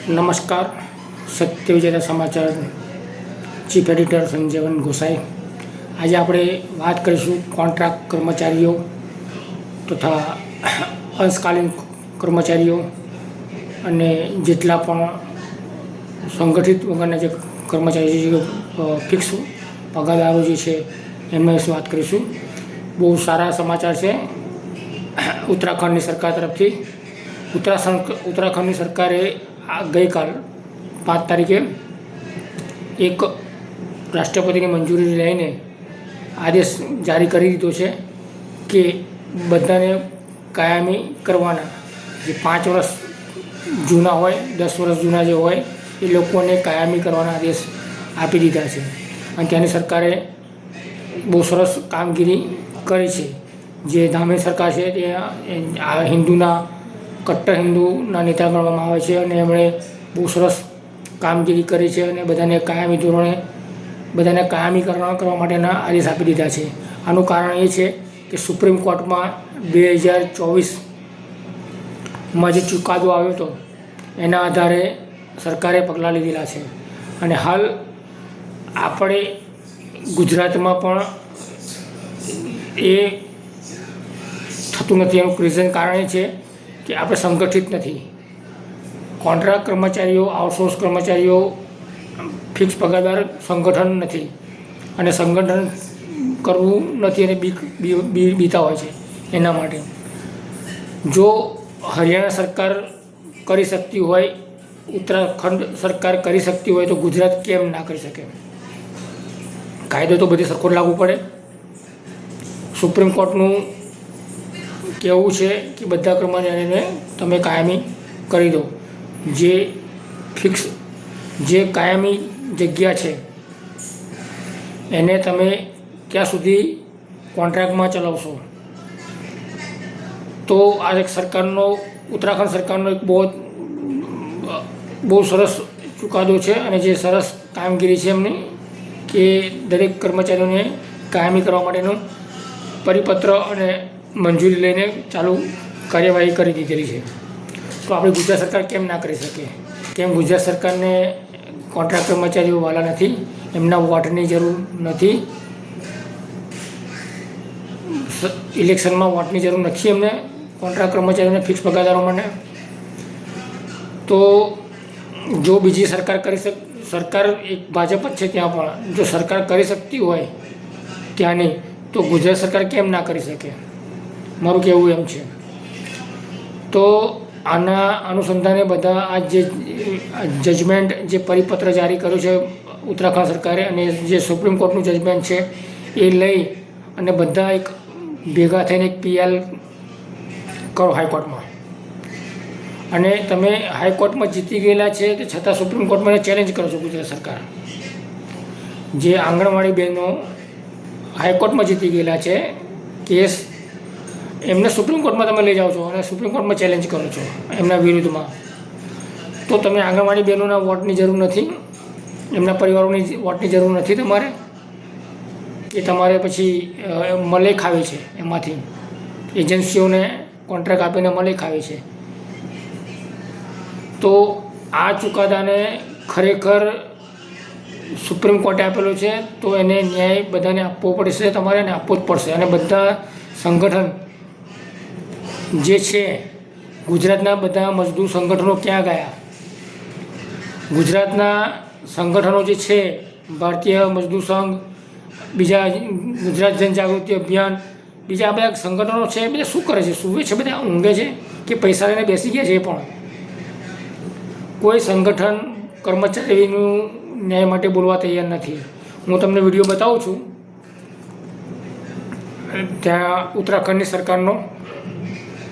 નમસ્કાર. સત્ય વિજેતા સમાચાર ચીફ એડિટર સંજીવન ગોસાઈ. આજે આપણે વાત કરીશું કોન્ટ્રાક્ટ કર્મચારીઓ તથા અંશકાલીન કર્મચારીઓ અને જેટલા પણ સંગઠિત વગરના જે કર્મચારી જે ફિક્સ પગારદારો જે છે એમના વિશે વાત કરીશું. બહુ સારા સમાચાર છે ઉત્તરાખંડની સરકાર તરફથી. ઉત્તરાખંડની સરકારે ગઈકાલ 5 તારીખે એક રાષ્ટ્રપતિની મંજૂરી લઈને આદેશ જારી કરી દીધો છે કે બધાને કાયમી કરવાના જે 5 વર્ષ જૂના હોય 10 વર્ષ જૂના જે હોય એ લોકોને કાયમી કરવાના આદેશ આપી દીધા છે. અને ત્યાંની સરકારે બહુ સરસ કામગીરી કરી છે. જે ધામી સરકાર છે તે હિન્દુના કટ્ટર હિન્દુના નેતા ગણવામાં આવે છે અને એમણે બહુ સરસ કામગીરી કરી છે અને બધાને કાયમી ધોરણે બધાને કાયમી કરવા માટેના આદેશ આપી દીધા છે. આનું કારણ એ છે કે સુપ્રીમ કોર્ટમાં 2024માં જે ચુકાદો આવ્યો હતો એના આધારે સરકારે પગલાં લીધેલા છે. અને હાલ આપણે ગુજરાતમાં પણ એ થતું નથી. એનું રીઝન કારણ એ છે કે આપણે સંગઠિત નથી. કોન્ટ્રાક્ટ કર્મચારીઓ, આઉટસોર્સ કર્મચારીઓ ફિક્સ પગારદાર સંગઠન નથી અને સંગઠન કરવું નથી અને બીતા હોય છે. એના માટે જો હરિયાણા સરકાર કરી શકતી હોય, ઉત્તરાખંડ સરકાર કરી શકતી હોય તો ગુજરાત કેમ ના કરી શકે? કાયદો તો બધી સરખો લાગુ પડે. સુપ્રીમ કોર્ટનું કહેવું છે કે બધા કર્મચારીઓને તમે કાયમી કરી દો. જે ફિક્સ જે કાયમી જગ્યા છે એને તમે ક્યાં સુધી કોન્ટ્રાક્ટમાં ચલાવશો. તો આ એક સરકારનો ઉત્તરાખંડ સરકારનો એક બહુ સરસ ચુકાદો છે અને જે સરસ કામગીરી છે એમની કે દરેક કર્મચારીઓને કાયમી કરવા માટેનું પરિપત્ર અને મંજૂરી લઈને ચાલુ કાર્યવાહી કરી દીધેલી છે. તો આપણે ગુજરાત સરકાર કેમ ના કરી શકે? કેમ ગુજરાત સરકારને કોન્ટ્રાક્ટ કર્મચારીઓ વાલા નથી? એમના વોટની જરૂર નથી. ઇલેક્શનમાં વોટની જરૂર નથી એમને કોન્ટ્રાક્ટ કર્મચારીઓને ફિક્સ પગારદારોને. તો જો બીજી સરકાર સરકાર એક ભાજપ જ છે ત્યાં પણ જો સરકાર કરી શકતી હોય ત્યાંની તો ગુજરાત સરકાર કેમ ના કરી શકે? મારું કહેવું એમ છે. તો આના અનુસંધાને બધા આ જે જજમેન્ટ જે પરિપત્ર જારી કર્યો છે ઉત્તરાખંડ સરકારે અને જે સુપ્રીમ કોર્ટનું જજમેન્ટ છે એ લઈ અને બધા એક ભેગા થઈને એક પીએલ કરો હાઈકોર્ટમાં. અને તમે હાઈકોર્ટમાં જીતી ગયેલા છે તે છતાં સુપ્રીમ કોર્ટમાં ચેલેન્જ કરો છો ગુજરાત સરકાર. જે આંગણવાડી બહેનો હાઈકોર્ટમાં જીતી ગયેલા છે કેસ, એમને સુપ્રીમ કોર્ટમાં તમે લઈ જાઓ છો અને સુપ્રીમ કોર્ટમાં ચેલેન્જ કરો છો એમના વિરુદ્ધમાં. તો તમે આંગણવાડી બહેનોના વોટની જરૂર નથી, એમના પરિવારોની વોટની જરૂર નથી તમારે. એ તમારે પછી મલાઈ ખાવી છે, એમાંથી એજન્સીઓને કોન્ટ્રાક્ટ આપીને મલાઈ ખાવી છે. તો આ ચુકાદાને ખરેખર સુપ્રીમ કોર્ટે આપેલો છે તો એને ન્યાય બધાને આપવો પડશે, તમારે એને આપવો જ પડશે. અને બધા સંગઠન જે છે ગુજરાતના બધા મજદૂર સંગઠનો ક્યાં ગયા? ગુજરાતના સંગઠનો જે છે ભારતીય મજદૂર સંઘ, બીજા ગુજરાત જનજાગૃતિ અભિયાન, બીજા બધા સંગઠનો છે બધા શું કરે છે? સૂવે છે બધા, ઊંઘે છે કે પૈસા લઈને બેસી ગયા છે? એ પણ કોઈ સંગઠન કર્મચારીનું ન્યાય માટે બોલવા તૈયાર નથી. હું તમને વિડીયો બતાવું છું ત્યાં ઉત્તરાખંડની સરકારનો.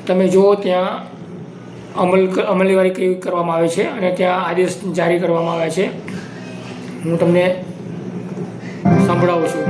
તમે જુઓ ત્યાં અમલવારી કેવી કરવામાં આવે છે અને ત્યાં આદેશ જારી કરવામાં આવ્યા છે. હું તમને સંભળાવું છું.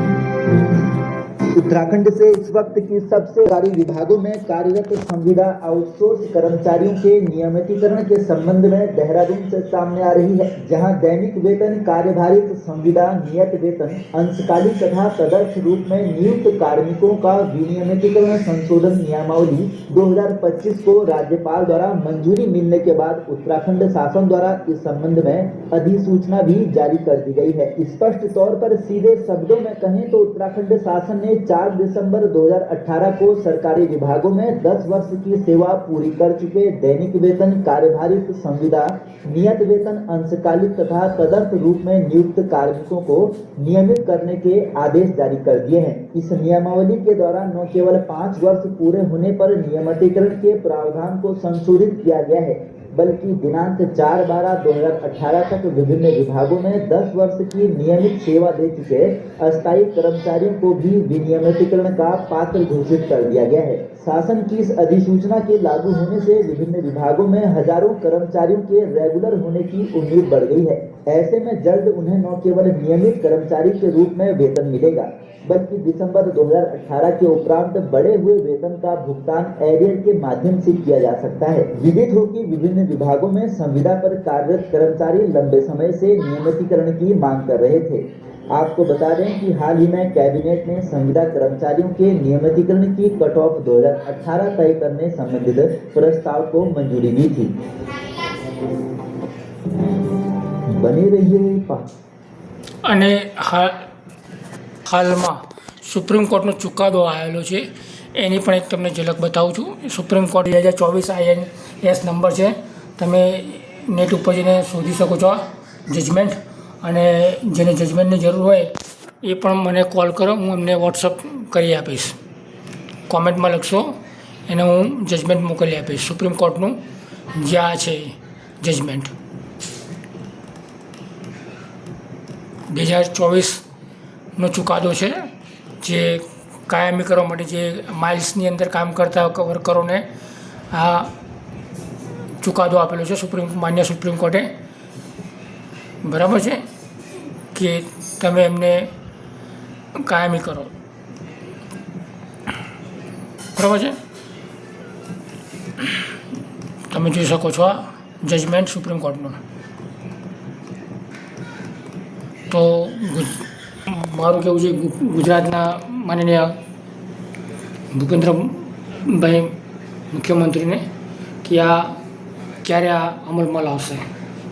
उत्तराखंड से इस वक्त की सबसे सरकारी विभागों में कार्यरत संविदा आउटसोर्स कर्मचारियों के नियमितीकरण के संबंध में देहरादून से सामने आ रही है, जहां दैनिक वेतन, कार्यभारित संविदा, नियत वेतन, अंशकालिक तथा तदर्थ रूप में नियुक्त कार्मिकों का विनियमितीकरण संशोधन नियमावली 2025 को राज्यपाल द्वारा मंजूरी मिलने के बाद उत्तराखंड शासन द्वारा इस संबंध में अधिसूचना भी जारी कर दी गई है। स्पष्ट तौर पर सीधे शब्दों में कहें तो उत्तराखंड शासन ने 4 दिसंबर 2018 को सरकारी विभागों में 10 वर्ष की सेवा पूरी कर चुके दैनिक वेतन, कार्यभारित संविदा, नियत वेतन, अंशकालिक तथा तदर्थ रूप में नियुक्त कार्मिकों को नियमित करने के आदेश जारी कर दिए हैं। इस नियमावली के दौरान न केवल 5 वर्ष पूरे होने पर नियमितीकरण के प्रावधान को संशोधित किया गया है, बल्कि दिनांक 4/12/2018 तक विभिन्न विभागों में 10 वर्ष की नियमित सेवा दे चुके अस्थायी कर्मचारियों को भी विनियमितीकरण का पात्र घोषित कर दिया गया है। शासन की इस अधिसूचना के लागू होने से विभिन्न विभागों में हजारों कर्मचारियों के रेगुलर होने की उम्मीद बढ़ गई है। ऐसे में जल्द उन्हें न केवल नियमित कर्मचारी के रूप में वेतन मिलेगा, बल्कि दिसंबर 2018 के उपरांत बढ़े हुए वेतन का भुगतान एरियर के माध्यम से किया जा सकता है। विदित हो कि विभिन्न विभागों में संविदा पर कार्यरत कर्मचारी लंबे समय से नियमितीकरण की मांग कर रहे थे। आपको बता दें कि हाल ही में कैबिनेट ने संविदा कर्मचारियों के नियमितीकरण की कट ऑफ 2018 तय करने संबंधित प्रस्ताव को मंजूरी दी थी। बने रहिए। અને હાલમાં સુપ્રીમ કોર્ટનો ચુકાદો આવેલો છે, એની પણ એક તમને ઝલક બતાવું છું। સુપ્રીમ કોર્ટ 2024 INS નંબર છે, તમે નેટ ઉપર જઈને શોધી શકો છો જજમેન્ટ। અને જેને જજમેન્ટની જરૂર હોય એ પણ મને કોલ કરો, હું એમને વોટ્સઅપ કરી આપીશ। કોમેન્ટમાં લખશો એને હું જજમેન્ટ મોકલી આપીશ। સુપ્રીમ કોર્ટનું જે આ છે જજમેન્ટ 2024નો ચુકાદો છે, જે કાયમી કરવા માટે જે માઇલ્સની અંદર કામ કરતા વર્કરોને આ ચુકાદો આપેલો છે માન્ય સુપ્રીમ કોર્ટે। બરાબર છે કે તમે એમને કાયમી કરો, બરાબર છે। તમે જોઈ શકો છો આ જજમેન્ટ સુપ્રીમ કોર્ટનો। તો મારું કહેવું છે ગુજરાતના માનનીય ભૂપેન્દ્રભાઈ મુખ્યમંત્રીને કે આ ક્યારે આ અમલમાં લાવશે,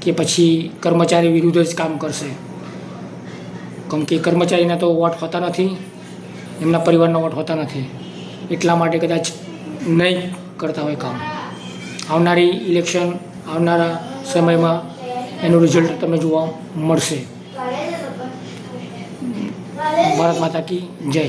કે પછી કર્મચારી વિરુદ્ધ જ કામ કરશે। કેમ કે કર્મચારીના તો વોટ હોતા નથી, એમના પરિવારના વોટ હોતા નથી, એટલા માટે કદાચ નહીં કરતા હોય કામ। આવનારી ઇલેક્શન, આવનારા સમયમાં એનું રિઝલ્ટ તમને જોવા મળશે। ભારત માતા કી જય।